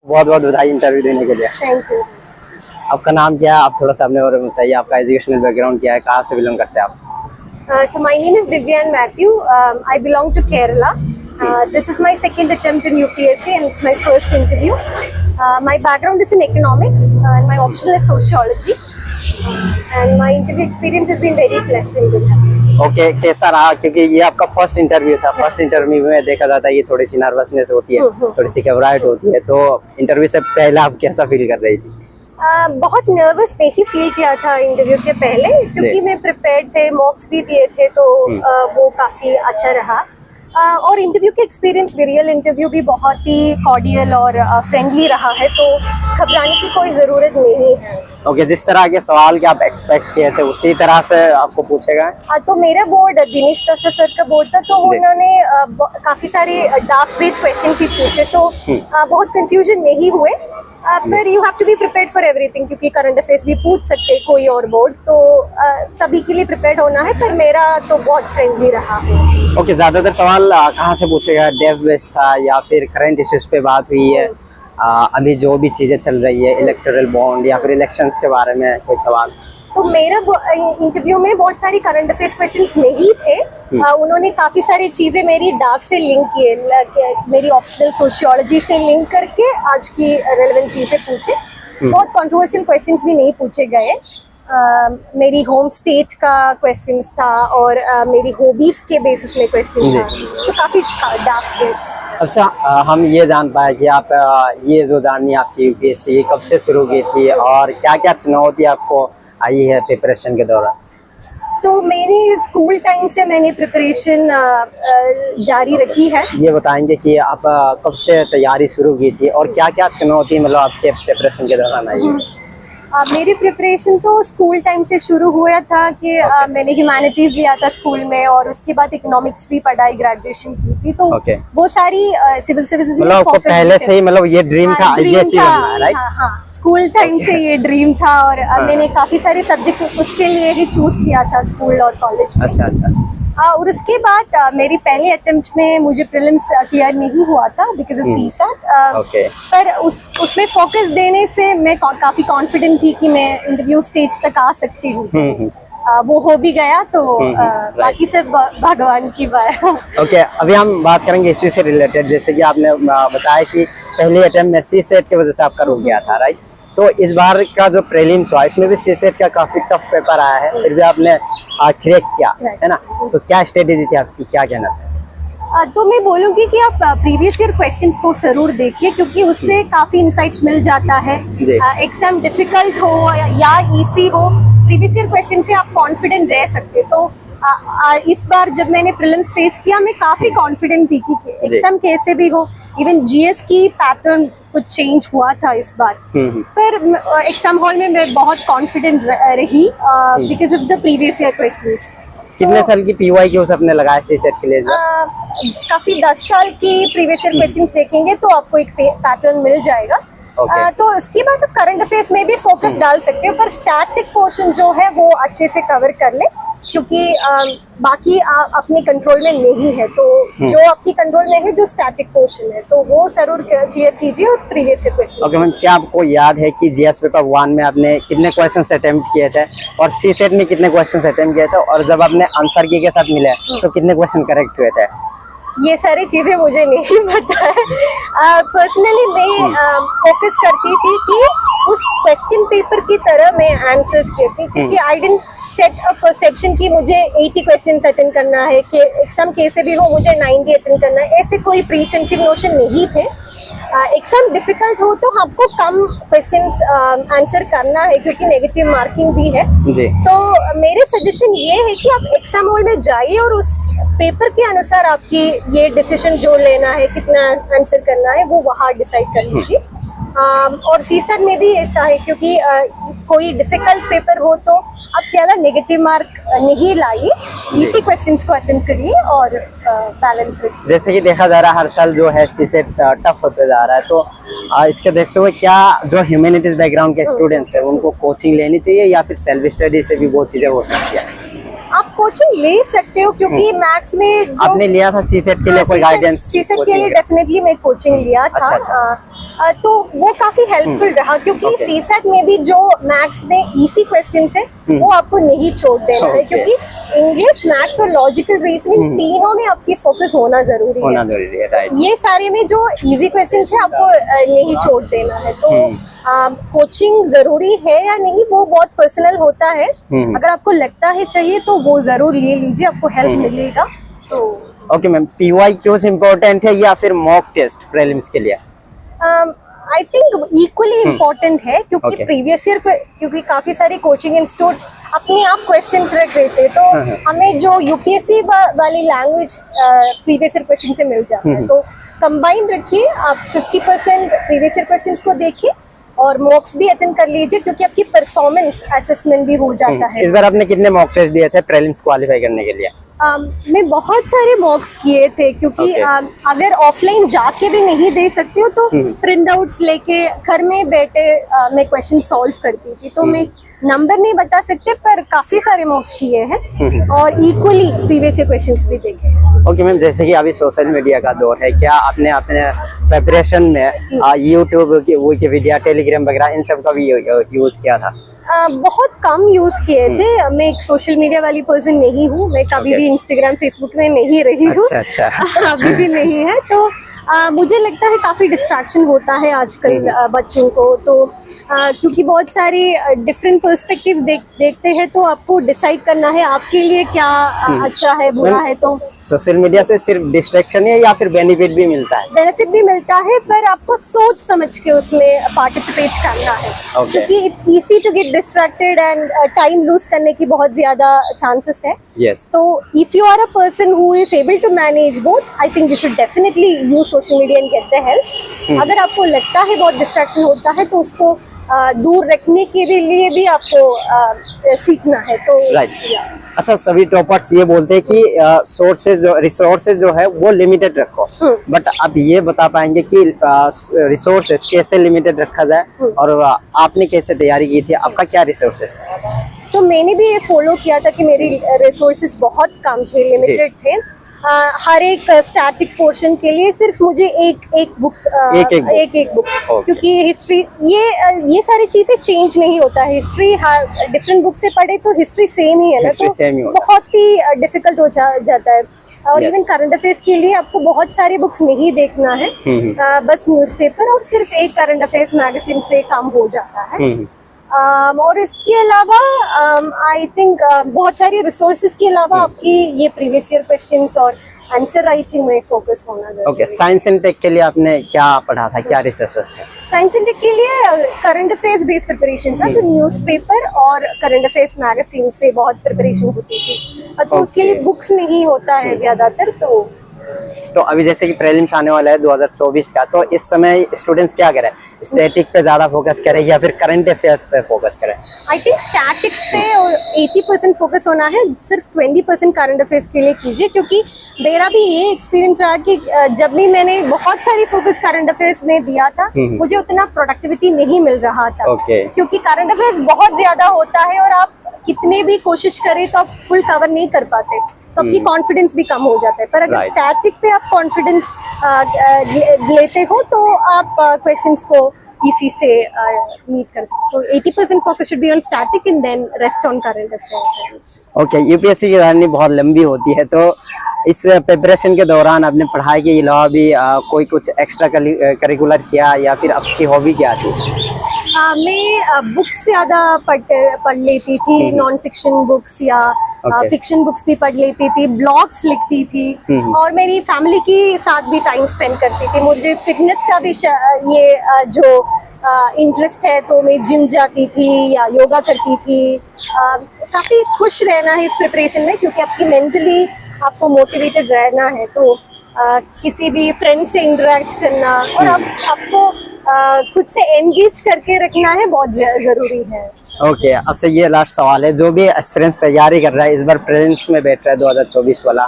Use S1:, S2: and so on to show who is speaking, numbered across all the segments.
S1: बहुत बहुत बधाई इंटरव्यू देने के लिए।
S2: Thank you.
S1: आपका नाम क्या है? आप थोड़ा सा अपने बारे में बताइए, आपका एजुकेशनल बैकग्राउंड क्या है, कहाँ से बिलोंग करते हैं आप?
S2: So my name is Divyan Matthew. I belong to Kerala. This is my second attempt in UPSC and it's my first interview. My background is in economics and my optional is sociology. And my interview experience has been very pleasant.
S1: Okay, कैसा रहा? क्योंकि ये आपका first interview था। First interview में देखा जाता है ये थोड़ी सी नर्वसनेस होती है, थोड़ी सी घबराहट होती है। तो इंटरव्यू से पहले आप कैसा फील कर रही थी?
S2: बहुत नर्वस नहीं फील किया था इंटरव्यू के पहले, क्योंकि मैं प्रिपेयर्ड थे, मॉक्स भी दिए थे, तो वो काफ़ी अच्छा रहा। और इंटरव्यू के एक्सपीरियंस भी, रियल इंटरव्यू भी बहुत ही कॉर्डियल और फ्रेंडली रहा है, तो घबराने की कोई ज़रूरत नहीं है।
S1: ओके, जिस तरह के सवाल के आप एक्सपेक्ट किए थे उसी तरह से आपको पूछेगा?
S2: तो मेरा बोर्ड दिनेश दत्ता सर का बोर्ड था, तो उन्होंने काफ़ी सारे डाफ्ट बेस्ड क्वेश्चन ही पूछे, तो बहुत कंफ्यूजन नहीं हुए। पर you have to be prepared for everything, क्योंकि करंट अफेयर्स भी पूछ सकते हैं कोई और बोर्ड, तो सभी के लिए प्रिपेयर्ड होना है। पर मेरा तो बहुत फ्रेंडली रहा है।
S1: ओके, ज्यादातर सवाल कहाँ से पूछेगा? डेव बेस्ड था या फिर करंट इश्यूज पे बात हुई है? अभी जो भी चीजें चल रही है, इलेक्टोरल बॉन्ड या फिर इलेक्शंस के बारे में कोई सवाल?
S2: तो मेरा इंटरव्यू में बहुत सारी करंट अफेयर्स क्वेश्चंस नहीं थे। उन्होंने काफ़ी सारी चीज़ें मेरी डाक से लिंक किए, मेरी ऑप्शनल सोशियोलॉजी से लिंक करके आज की रेलेवेंट चीज़ें पूछे। बहुत कंट्रोवर्शियल क्वेश्चंस भी नहीं पूछे गए। मेरी होम स्टेट का क्वेश्चंस था और मेरी हॉबीज़ के बेसिस में क्वेश्चन था, तो काफ़ी डाक बेस्ड।
S1: अच्छा, हम ये जान पाए कि आप ये जो जर्नी आपकी यूपीएससी कब से शुरू की थी और क्या क्या चुनौती आपको आई है प्रिपरेशन के दौरान?
S2: तो मेरी स्कूल टाइम से मैंने प्रिपरेशन जारी रखी है।
S1: ये बताएंगे कि आप कब से तैयारी शुरू की थी और क्या क्या चुनौती मतलब आपके प्रिपरेशन के दौरान आई है?
S2: मेरी प्रिपरेशन तो स्कूल टाइम से शुरू हुआ था कि मैंने ह्यूमैनिटीज़ लिया था स्कूल में, और उसके बाद इकोनॉमिक्स भी पढ़ाई, ग्रेजुएशन की थी, तो वो सारी सिविल सर्विसेज में
S1: मतलब पहले से ही मतलब ये ड्रीम था,
S2: राइट? हाँ, स्कूल टाइम से ये ड्रीम था, और मैंने काफ़ी सारे सब्जेक्ट्स उसके लिए ही चूज किया था स्कूल और कॉलेज में।
S1: अच्छा।
S2: और उसके बाद मेरी पहले अटेम्प्ट में मुझे प्रीलिम्स क्लियर नहीं हुआ था बिकॉज ऑफ सीसैट। पर उसमें फोकस देने से मैं काफ़ी कॉन्फिडेंट थी कि मैं इंटरव्यू स्टेज तक आ सकती हूँ। वो हो भी गया, तो बाकी सब भगवान की बात।
S1: ओके, अभी हम बात करेंगे इसी से रिलेटेड। जैसे कि आपने बताया कि पहले अटेम्प्ट में सीसेट की वजह से आपका रुक गया था, राइट? तो इस बार का जो प्रीलिम्स हुआ इसमें भी सीसेट का काफी टफ पेपर आया है, फिर भी आपने क्रैक किया है ना? तो क्या स्ट्रेटेजी थी आपकी, क्या कहना था?
S2: तो मैं बोलूँगी कि आप प्रीवियस ईयर क्वेश्चंस को जरूर देखिए, क्योंकि उससे काफ़ी इंसाइट्स मिल जाता है। एग्जाम डिफिकल्ट हो या इजी हो, प्रीवियस ईयर क्वेश्चन से आप कॉन्फिडेंट रह सकते। तो इस बार जब मैंने प्रीलिम्स फेस किया, मैं काफ़ी कॉन्फिडेंट थी कि एग्जाम कैसे भी हो। इवन जीएस की पैटर्न कुछ चेंज हुआ था इस बार, पर एग्जाम हॉल में मैं बहुत कॉन्फिडेंट रही because of the previous year questions.
S1: कितने साल की पीवाई की आपने लगाया सीसेट के लिए?
S2: काफ़ी 10 साल की प्रीवियस ईयर क्वेश्चंस देखेंगे तो आपको एक पैटर्न मिल जाएगा। तो इसके बाद आप करंट अफेयर्स में भी फोकस डाल सकते हो, पर स्टैटिक पोर्शन जो है वो अच्छे से कवर कर ले, क्योंकि बाकी अपने कंट्रोल में नहीं है। तो जो आपकी कंट्रोल में है, जो स्टैटिक पोर्शन है, तो वो जरूर क्लियर कीजिए। और previous year question.
S1: Okay ma'am, क्या आपको याद है कि जीएस पेपर 1 में आपने कितने क्वेश्चंस अटेम्प्ट किए थे और सीसेट में कितने क्वेश्चंस अटेम्प्ट किए थे, और जब आपने आंसर की के साथ मिले तो कितने क्वेश्चन करेक्ट हुए थे?
S2: ये सारी चीज़ें मुझे नहीं पता है। पर्सनली मैं फोकस करती थी कि उस क्वेश्चन पेपर की तरह मैं आंसर्स किए थे, क्योंकि I didn't set a perception कि मुझे 80 क्वेश्चंस अटेंड करना है, कि एग्जाम कैसे भी हो मुझे 90 अटेंड करना है। ऐसे कोई प्री कंसीव नोशन नहीं थे। एग्जाम डिफिकल्ट हो तो आपको कम क्वेश्चंस आंसर करना है, क्योंकि नेगेटिव मार्किंग भी है जी। तो मेरे सजेशन ये है कि आप एग्जाम हॉल में जाइए और उस पेपर के अनुसार आपकी ये डिसीजन जो लेना है, कितना आंसर करना है, वो वहाँ डिसाइड कर लीजिए। और सीसेट में भी ऐसा है, क्योंकि कोई डिफिकल्ट पेपर हो तो आप ज़्यादा नेगेटिव मार्क नहीं लाइए, इसी क्वेश्चंस को अटेम्प्ट करिए और बैलेंस रखिए।
S1: जैसे कि देखा जा रहा है हर साल जो है सीसेट टफ होते जा रहा है, तो इसके देखते हुए क्या जो ह्यूमैनिटीज बैकग्राउंड के स्टूडेंट्स हैं उनको कोचिंग लेनी चाहिए या फिर सेल्फ स्टडी से भी वो चीज़ें हो सकती है?
S2: आप कोचिंग ले सकते हो क्योंकि मैथ्स में जो
S1: आपने लिया था सीसेट के लिए कोई गाइडेंस?
S2: सीसेट के लिए डेफिनेटली मैं कोचिंग लिया था।
S1: अच्छा।
S2: तो वो काफी हेल्पफुल रहा क्योंकि सीसेट में भी जो मैथ्स में इजी क्वेश्चंस है वो आपको नहीं छोड़ देना है, क्योंकि इंग्लिश, मैथ्स और लॉजिकल रीजनिंग तीनों में आपकी फोकस होना जरूरी है।
S1: राइट।
S2: ये सारे में जो इजी क्वेश्चंस है आपको नहीं छोड़ देना है। तो कोचिंग जरूरी है या नहीं वो बहुत पर्सनल होता है। अगर आपको लगता है चाहिए तो वो जरूर ले लीजिए, आपको हेल्प मिलेगा। तो
S1: ओके मैम, PYQs इम्पोर्टेंट है या फिर मॉक टेस्ट प्रीलिम्स के लिए?
S2: आई थिंक इक्वली इम्पोर्टेंट है क्योंकि प्रीवियस ईयर क्योंकि काफी सारे कोचिंग इंस्टीट्यूट्स अपने आप क्वेश्चंस रख रहे थे, तो हमें जो यूपीएससी वाली लैंग्वेज प्रीवियस ईयर क्वेश्चन से मिल जाता है। तो कंबाइन रखिए, आप 50% प्रीवियस ईयर क्वेश्चंस को देखिए और मॉक्स भी अटेंड कर लीजिए क्योंकि आपकी परफॉर्मेंस असेसमेंट भी हो जाता है।
S1: इस बार आपने कितने मॉक टेस्ट दिए थे प्रीलिम्स क्वालिफाई करने के लिए?
S2: मैं बहुत सारे मॉक्स किए थे क्योंकि अगर ऑफलाइन जाके भी नहीं दे सकते हो तो प्रिंट आउट्स लेके घर में बैठे मैं क्वेश्चन सॉल्व करती थी। तो मैं नंबर नहीं बता सकते पर काफी सारे मॉक्स किए हैं और इक्वली प्रीवियस ईयर क्वेश्चंस भी देखे हैं।
S1: ओके मैम, जैसे कि अभी सोशल मीडिया का दौर है, क्या आपने अपने प्रिपरेशन में यूट्यूब की विकिपीडिया, टेलीग्राम वगैरह इन सब का भी यूज किया था?
S2: बहुत कम यूज किए थे। मैं एक सोशल मीडिया वाली पर्सन नहीं हूँ, मैं कभी भी इंस्टाग्राम, फेसबुक में नहीं रही हूँ।
S1: अच्छा।
S2: अभी भी नहीं है। तो मुझे लगता है काफी डिस्ट्रैक्शन होता है आजकल बच्चों को, तो क्योंकि बहुत सारे डिफरेंट पर्सपेक्टिव देखते हैं, तो आपको डिसाइड करना है आपके लिए क्या अच्छा है, बुरा है। तो
S1: सोशल मीडिया से सिर्फ डिस्ट्रैक्शन है या फिर बेनिफिट भी मिलता है?
S2: बेनिफिट भी मिलता है पर आपको सोच समझ के उसमें पार्टिसिपेट करना है, क्योंकि it's easy to get distracted and time lose करने की बहुत ज्यादा चांसेस है। तो if you are a person who is able to manage both, I think you should definitely use social media and get the help. अगर आपको लगता है बहुत डिस्ट्रैक्शन होता है तो उसको दूर रखने के लिए भी आपको सीखना है। तो
S1: अच्छा, सभी टॉपर्स ये बोलते हैं कि रिसोर्सेज जो है वो लिमिटेड रखो, बट आप ये बता पाएंगे कि रिसोर्सेज कैसे लिमिटेड रखा जाए और आपने कैसे तैयारी की थी? आपका क्या रिसोर्सेज था?
S2: तो मैंने भी ये फॉलो किया था कि मेरी रिसोर्सेज बहुत कम थे, लिमिटेड थे। हर एक स्टैटिक पोर्शन के लिए सिर्फ मुझे एक बुक, क्योंकि हिस्ट्री ये सारी चीजें चेंज नहीं होता है। हिस्ट्री डिफरेंट बुक से पढ़े तो हिस्ट्री सेम ही है ना, तो बहुत ही डिफिकल्ट हो जाता है। और इवन करंट अफेयर्स के लिए आपको बहुत सारे बुक्स नहीं देखना है, बस न्यूज़पेपर और सिर्फ एक करंट अफेयर्स मैगजीन से काम हो जाता है। और इसके अलावा आई थिंक बहुत सारी रिसोर्सेज के अलावा आपकी ये प्रीवियस ईयर क्वेश्चंस और आंसर राइटिंग में फोकस होना जरूरी है।
S1: साइंस एंड टेक के लिए आपने क्या पढ़ा था, क्या रिसोर्सेज थे?
S2: साइंस एंड टेक के लिए करंट अफेयर्स बेस्ड प्रिपरेशन था, तो न्यूज़पेपर और करंट अफेयर्स मैगजीन से बहुत प्रिपरेशन होती थी। तो उसके लिए बुक्स नहीं होता है ज्यादातर।
S1: तो अभी जैसे कि प्रीलिम्स आने वाला है 2024 का, तो इस समय स्टूडेंट्स क्या करें? स्टैटिक पे ज्यादा फोकस करें या फिर करंट अफेयर्स पे फोकस करें?
S2: आई थिंक स्टैटिक्स पे और 80% फोकस होना है, सिर्फ 20% करंट अफेयर्स के लिए कीजिए। क्योंकि मेरा भी ये एक्सपीरियंस रहा कि जब भी मैंने बहुत सारी फोकस करंट अफेयर्स में दिया था, मुझे उतना प्रोडक्टिविटी नहीं मिल रहा था। क्योंकि करंट अफेयर्स बहुत ज्यादा होता है और आप कितने भी कोशिश करें तो आप फुल कवर नहीं कर पाते, तो आपकी कॉन्फिडेंस भी कम हो जाता है। पर अगर स्टैटिक पे आप कॉन्फिडेंस लेते हो तो आप क्वेश्चंस को इसी से मीट कर सकते हो। 80% focus should be on static and then rest on current affairs.
S1: Okay, UPSC की जर्नी बहुत लंबी होती है, तो इस प्रिपरेशन के दौरान आपने पढ़ाई के अलावा भी कोई कुछ एक्स्ट्रा करिकुलर किया या फिर आपकी हॉबी क्या थी?
S2: मैं बुक्स ज़्यादा पढ़ लेती थी, नॉन फिक्शन बुक्स या फिक्शन बुक्स भी पढ़ लेती थी, ब्लॉग्स लिखती थी और मेरी फैमिली के साथ भी टाइम स्पेंड करती थी। मुझे फिटनेस का भी ये जो इंटरेस्ट है, तो मैं जिम जाती थी या योगा करती थी। काफ़ी खुश रहना है इस प्रिपरेशन में, क्योंकि आपकी मेंटली आपको मोटिवेटेड रहना है, तो किसी भी फ्रेंड से इंटरेक्ट करना और आपको खुद से एंगेज करके रखना है, बहुत जरूरी है।
S1: ओके, अब से ये लास्ट सवाल है, जो भी एस्पिरेंट्स तैयारी कर रहा है, इस बार प्रीलिम्स में बैठ रहा है 2024 वाला,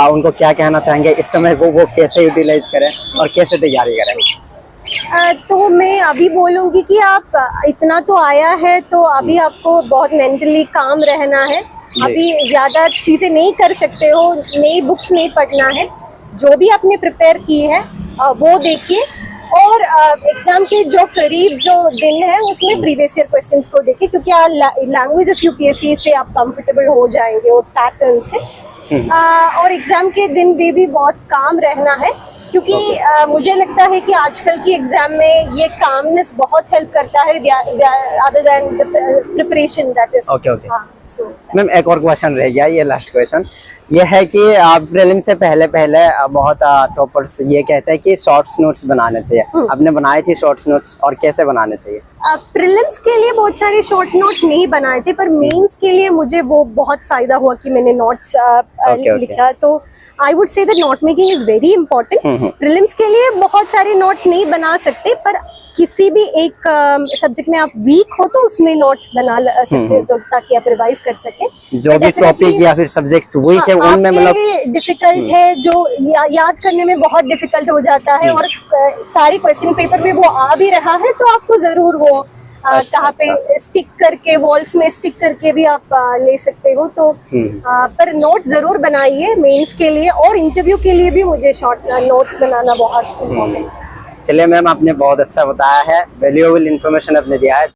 S1: उनको क्या कहना चाहेंगे इस समय को वो कैसे यूटिलाइज करें और कैसे तैयारी करें?
S2: तो मैं अभी बोलूँगी कि आप इतना तो आया है, तो अभी आपको बहुत मेंटली काम रहना है। अभी ज्यादा चीजें नहीं कर सकते हो, नई बुक्स नहीं पढ़ना है, जो भी आपने प्रिपेयर की है वो देखिए, और एग्जाम के जो करीब जो दिन है उसमें प्रीवियस ईयर क्वेश्चंस को देखिए, क्योंकि लैंग्वेज ऑफ यूपीएससी से आप कंफर्टेबल हो जाएंगे वो पैटर्न से। और एग्जाम के दिन भी बहुत काम रहना है, क्योंकि मुझे लगता है कि आजकल की एग्जाम में ये कामनेस बहुत हेल्प करता है other than the preparation that is.
S1: Okay ma'am, एक और क्वेश्चन रह गया, ये लास्ट क्वेश्चन ये है कि आप प्रीलिम से पहले बहुत टॉपर्स ये कहते हैं कि शॉर्ट्स नोट्स बनाने चाहिए, आपने बनाए थे शॉर्ट्स नोट्स, और कैसे बनाने चाहिए?
S2: प्रीलिम्स के लिए बहुत सारे शॉर्ट नोट्स नहीं बनाए थे, पर मेंस के लिए मुझे वो बहुत फायदा हुआ कि मैंने नोट्स लिखा। तो I would say that note making is very important. Prelims के लिए बहुत सारे नोट्स नहीं बना सकते, पर किसी भी एक सब्जेक्ट में आप वीक हो तो उसमें नोट बना सकते हो, तो ताकि आप रिवाइज कर सके।
S1: जो भी टॉपिक या फिर सब्जेक्ट्स वीक है उनमें मतलब
S2: डिफिकल्ट है, जो याद करने में बहुत डिफिकल्ट हो जाता है, और सारी क्वेश्चन पेपर में वो आ भी रहा है, तो आपको जरूर वो कहाँ पे स्टिक करके, वॉल्स में स्टिक करके भी आप ले सकते हो। तो पर नोट जरूर बनाइए मेंस के लिए, और इंटरव्यू के लिए भी मुझे शॉर्ट नोट्स बनाना बहुत इम्पोर्टेंट है।
S1: चलिए मैम, आपने बहुत अच्छा बताया है, वैल्यूएबल इन्फॉर्मेशन आपने दिया है।